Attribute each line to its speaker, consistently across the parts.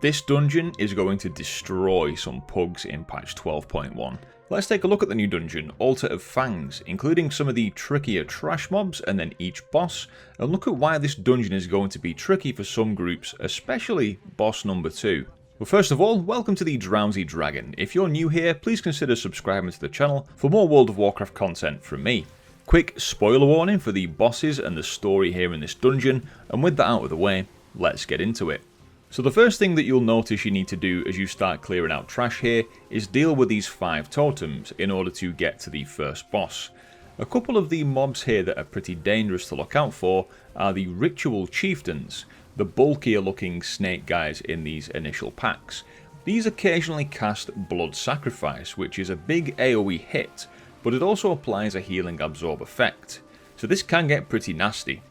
Speaker 1: This dungeon is going to destroy some pugs in patch 12.1. Let's take a look at the new dungeon, Altar of Fangs, including some of the trickier trash mobs and then each boss, and look at why this dungeon is going to be tricky for some groups, especially boss number 2. Well, first of all, welcome to the Drowsy Dragon. If you're new here, please consider subscribing to the channel for more World of Warcraft content from me. Quick spoiler warning for the bosses and the story here in this dungeon, and with that out of the way, let's get into it. So the first thing that you'll notice you need to do as you start clearing out trash here is deal with these 5 totems in order to get to the first boss. A couple of the mobs here that are pretty dangerous to look out for are the Ritual Chieftains, the bulkier looking snake guys in these initial packs. These occasionally cast Blood Sacrifice, which is a big AoE hit, but it also applies a healing absorb effect, so this can get pretty nasty.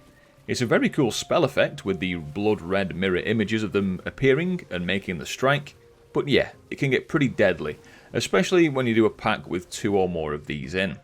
Speaker 1: It's a very cool spell effect with the blood red mirror images of them appearing and making the strike, but yeah, it can get pretty deadly, especially when you do a pack with 2 or more of these in.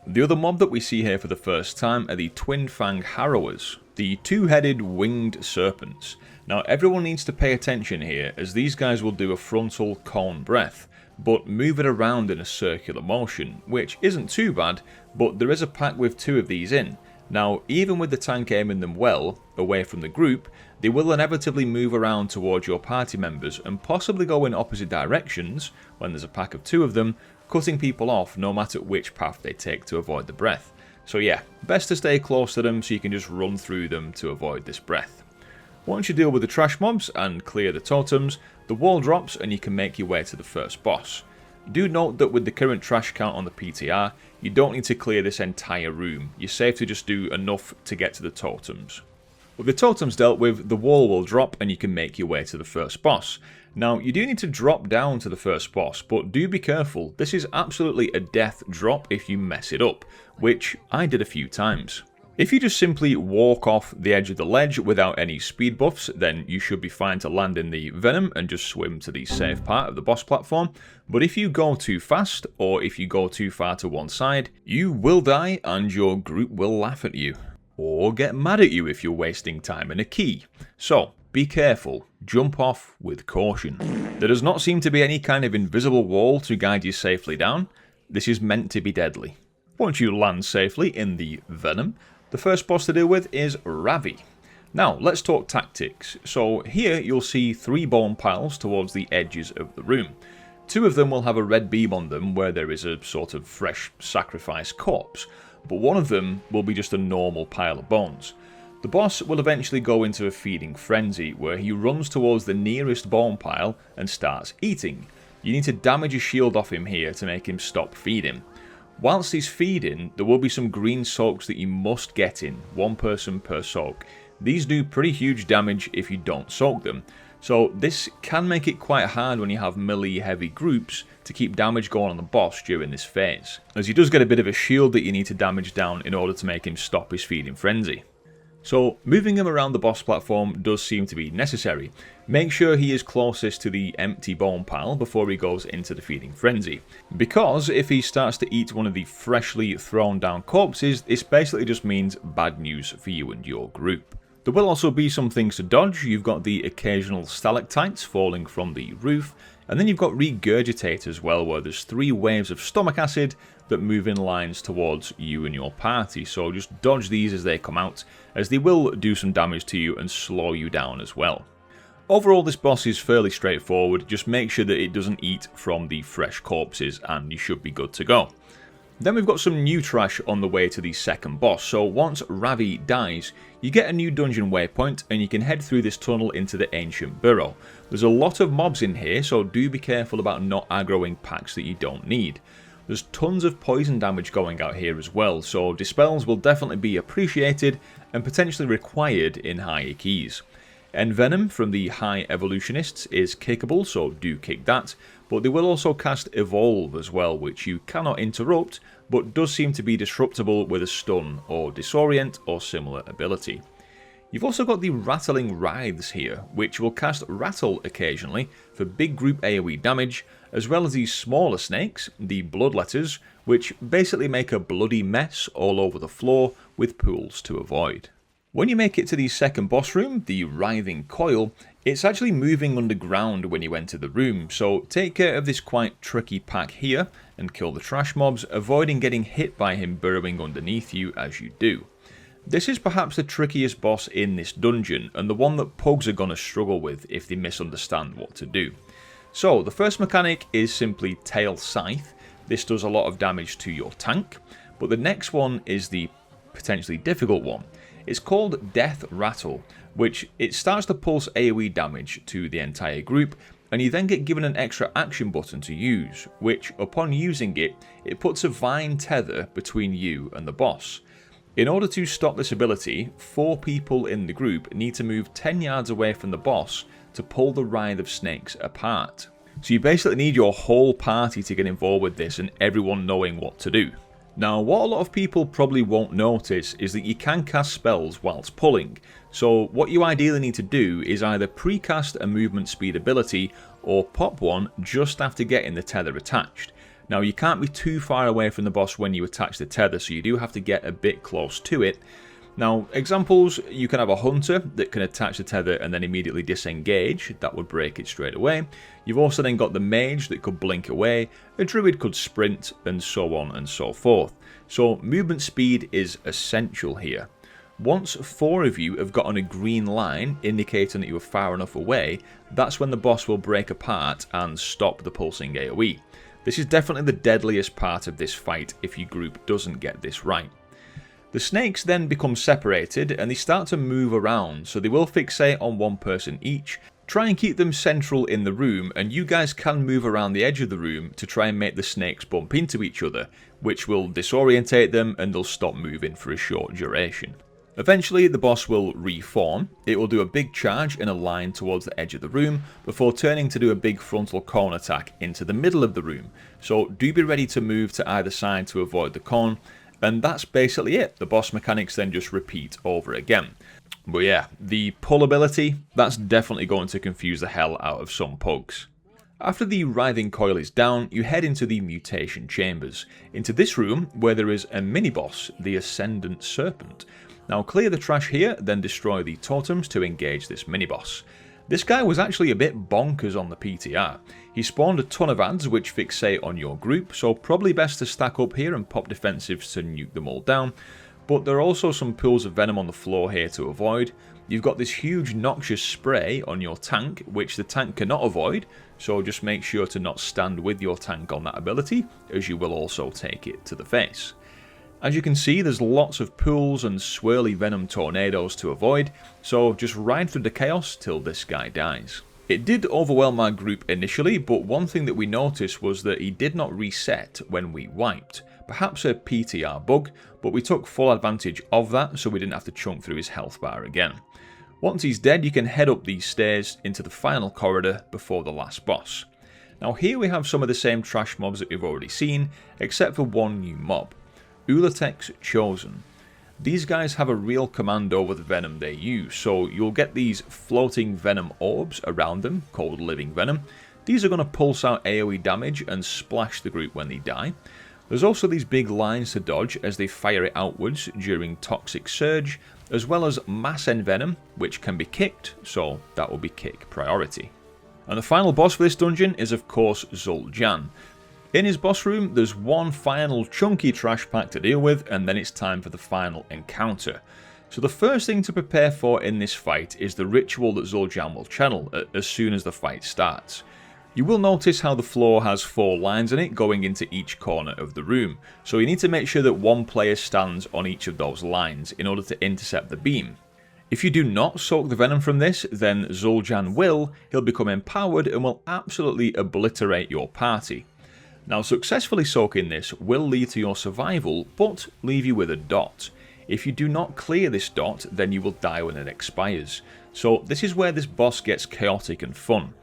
Speaker 1: The other mob that we see here for the first time are the Twin Fang Harrowers, the 2-headed winged serpents. Now everyone needs to pay attention here, as these guys will do a frontal cone breath, but move it around in a circular motion, which isn't too bad, but there is a pack with 2 of these in. Now, even with the tank aiming them well, away from the group, they will inevitably move around towards your party members and possibly go in opposite directions when there's a pack of 2 of them, cutting people off no matter which path they take to avoid the breath. So yeah, best to stay close to them so you can just run through them to avoid this breath. Once you deal with the trash mobs and clear the totems, the wall drops and you can make your way to the first boss. Do note that with the current trash count on the PTR, you don't need to clear this entire room. You're safe to just do enough to get to the totems. With the totems dealt with, the wall will drop and you can make your way to the first boss. Now, you do need to drop down to the first boss, but do be careful. This is absolutely a death drop if you mess it up, which I did a few times. If you just simply walk off the edge of the ledge without any speed buffs, then you should be fine to land in the Venom and just swim to the safe part of the boss platform. But if you go too fast, or if you go too far to one side, you will die and your group will laugh at you. Or get mad at you if you're wasting time in a key. So, be careful, jump off with caution. There does not seem to be any kind of invisible wall to guide you safely down. This is meant to be deadly. Once you land safely in the Venom, the first boss to deal with is Rav'i. Now, let's talk tactics. So here you'll see 3 bone piles towards the edges of the room. 2 of them will have a red beam on them where there is a sort of fresh sacrifice corpse, but one of them will be just a normal pile of bones. The boss will eventually go into a feeding frenzy where he runs towards the nearest bone pile and starts eating. You need to damage a shield off him here to make him stop feeding. Whilst he's feeding, there will be some green soaks that you must get in, 1 person per soak. These do pretty huge damage if you don't soak them, so this can make it quite hard when you have melee heavy groups to keep damage going on the boss during this phase, as he does get a bit of a shield that you need to damage down in order to make him stop his feeding frenzy. So moving him around the boss platform does seem to be necessary. Make sure he is closest to the empty bone pile before he goes into the feeding frenzy, because if he starts to eat one of the freshly thrown down corpses, this basically just means bad news for you and your group. There will also be some things to dodge. You've got the occasional stalactites falling from the roof, and then you've got Regurgitate as well, where there's 3 waves of stomach acid that move in lines towards you and your party, so just dodge these as they come out, as they will do some damage to you and slow you down as well. Overall, this boss is fairly straightforward. Just make sure that it doesn't eat from the fresh corpses and you should be good to go. Then we've got some new trash on the way to the second boss. So once Rav'i dies, you get a new dungeon waypoint and you can head through this tunnel into the ancient burrow. There's a lot of mobs in here, so do be careful about not aggroing packs that you don't need. There's tons of poison damage going out here as well, so dispels will definitely be appreciated and potentially required in higher keys. Envenom from the High Evolutionists is kickable, so do kick that, but they will also cast Evolve as well, which you cannot interrupt, but does seem to be disruptible with a stun or disorient or similar ability. You've also got the Rattling Writhes here, which will cast Rattle occasionally for big group AoE damage, as well as these smaller snakes, the Bloodletters, which basically make a bloody mess all over the floor with pools to avoid. When you make it to the second boss room, the Writhing Coil, it's actually moving underground when you enter the room, so take care of this quite tricky pack here and kill the trash mobs, avoiding getting hit by him burrowing underneath you as you do. This is perhaps the trickiest boss in this dungeon, and the one that pugs are going to struggle with if they misunderstand what to do. So the first mechanic is simply Tail Scythe. This does a lot of damage to your tank, but the next one is the potentially difficult one. It's called Death Rattle, which it starts to pulse AoE damage to the entire group, and you then get given an extra action button to use, which upon using it, it puts a vine tether between you and the boss. In order to stop this ability, 4 people in the group need to move 10 yards away from the boss to pull the writhe of snakes apart. So you basically need your whole party to get involved with this and everyone knowing what to do. Now, what a lot of people probably won't notice is that you can cast spells whilst pulling, so what you ideally need to do is either precast a movement speed ability or pop one just after getting the tether attached. Now, you can't be too far away from the boss when you attach the tether, so you do have to get a bit close to it. Now, examples, you can have a hunter that can attach the tether and then immediately disengage, that would break it straight away. You've also then got the mage that could blink away, a druid could sprint, and so on and so forth. So movement speed is essential here. Once 4 of you have got on a green line indicating that you are far enough away, that's when the boss will break apart and stop the pulsing AoE. This is definitely the deadliest part of this fight if your group doesn't get this right. The snakes then become separated and they start to move around, so they will fixate on one person each. Try and keep them central in the room, and you guys can move around the edge of the room to try and make the snakes bump into each other, which will disorientate them and they'll stop moving for a short duration. Eventually the boss will reform. It will do a big charge in a line towards the edge of the room before turning to do a big frontal cone attack into the middle of the room, so do be ready to move to either side to avoid the cone. And that's basically it. The boss mechanics then just repeat over again. But yeah, the pull ability, that's definitely going to confuse the hell out of some pugs. After the Writhing Coil is down, you head into the mutation chambers, into this room where there is a mini-boss, the Ascendant Serpent. Now clear the trash here, then destroy the totems to engage this mini-boss. This guy was actually a bit bonkers on the PTR. He spawned a ton of ads which fixate on your group, so probably best to stack up here and pop defensives to nuke them all down. But there are also some pools of venom on the floor here to avoid. You've got this huge noxious spray on your tank, which the tank cannot avoid, so just make sure to not stand with your tank on that ability, as you will also take it to the face. As you can see, there's lots of pools and swirly venom tornadoes to avoid, so just ride through the chaos till this guy dies. It did overwhelm my group initially, but one thing that we noticed was that he did not reset when we wiped. Perhaps a PTR bug, but we took full advantage of that so we didn't have to chunk through his health bar again. Once he's dead, you can head up these stairs into the final corridor before the last boss. Now here we have some of the same trash mobs that we've already seen, except for one new mob. Ula'tek's Chosen. These guys have a real command over the venom they use, so you'll get these floating venom orbs around them, called living venom. These are going to pulse out AoE damage and splash the group when they die. There's also these big lines to dodge as they fire it outwards during Toxic Surge, as well as Mass Envenom, which can be kicked, so that will be kick priority. And the final boss for this dungeon is of course Zul'Jan. In his boss room, there's one final chunky trash pack to deal with, and then it's time for the final encounter. So the first thing to prepare for in this fight is the ritual that Zul'Jan will channel as soon as the fight starts. You will notice how the floor has 4 lines in it going into each corner of the room, so you need to make sure that one player stands on each of those lines in order to intercept the beam. If you do not soak the venom from this, then Zul'Jan he'll become empowered and will absolutely obliterate your party. Now successfully soaking this will lead to your survival, but leave you with a dot. If you do not clear this dot, then you will die when it expires. So this is where this boss gets chaotic and fun.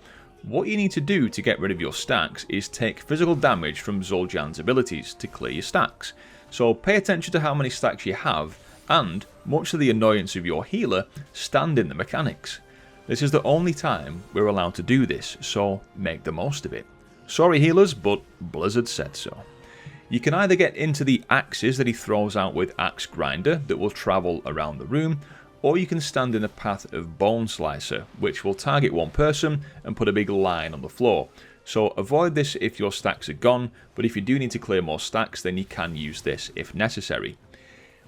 Speaker 1: What you need to do to get rid of your stacks is take physical damage from Zul'Jan's abilities to clear your stacks. So pay attention to how many stacks you have, and, much to the annoyance of your healer, stand in the mechanics. This is the only time we're allowed to do this, so make the most of it. Sorry healers, but Blizzard said so. You can either get into the axes that he throws out with Axe Grinder that will travel around the room, or you can stand in the path of Bone Slicer, which will target one person and put a big line on the floor. So avoid this if your stacks are gone, but if you do need to clear more stacks, then you can use this if necessary.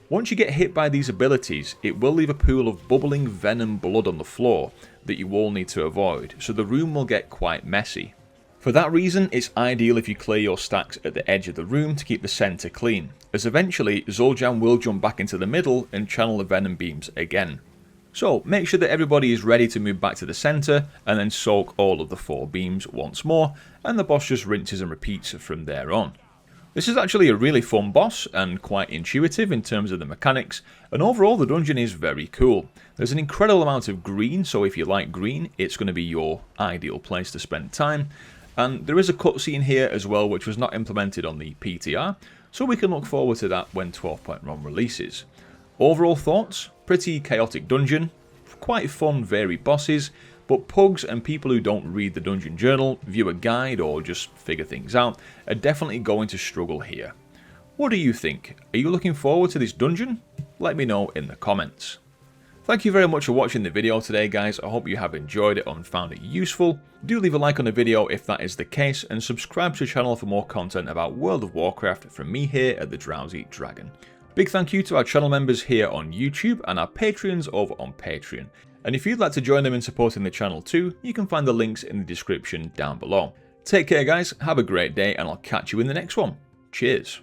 Speaker 1: Once you get hit by these abilities, it will leave a pool of bubbling venom blood on the floor that you will need to avoid, so the room will get quite messy. For that reason, it's ideal if you clear your stacks at the edge of the room to keep the centre clean, as eventually Zul'jam will jump back into the middle and channel the venom beams again. So make sure that everybody is ready to move back to the centre and then soak all of the 4 beams once more, and the boss just rinses and repeats from there on. This is actually a really fun boss and quite intuitive in terms of the mechanics, and overall the dungeon is very cool. There's an incredible amount of green, so if you like green, it's going to be your ideal place to spend time. And there is a cutscene here as well, which was not implemented on the PTR, so we can look forward to that when 12.1 releases. Overall thoughts? Pretty chaotic dungeon, quite fun varied bosses, but pugs and people who don't read the dungeon journal, view a guide, or just figure things out are definitely going to struggle here. What do you think? Are you looking forward to this dungeon? Let me know in the comments. Thank you very much for watching the video today, guys. I hope you have enjoyed it and found it useful. Do leave a like on the video if that is the case, and subscribe to the channel for more content about World of Warcraft from me here at the Drowsy Dragon. Big thank you to our channel members here on YouTube and our Patreons over on Patreon. And if you'd like to join them in supporting the channel too, you can find the links in the description down below. Take care guys, have a great day, and I'll catch you in the next one. Cheers.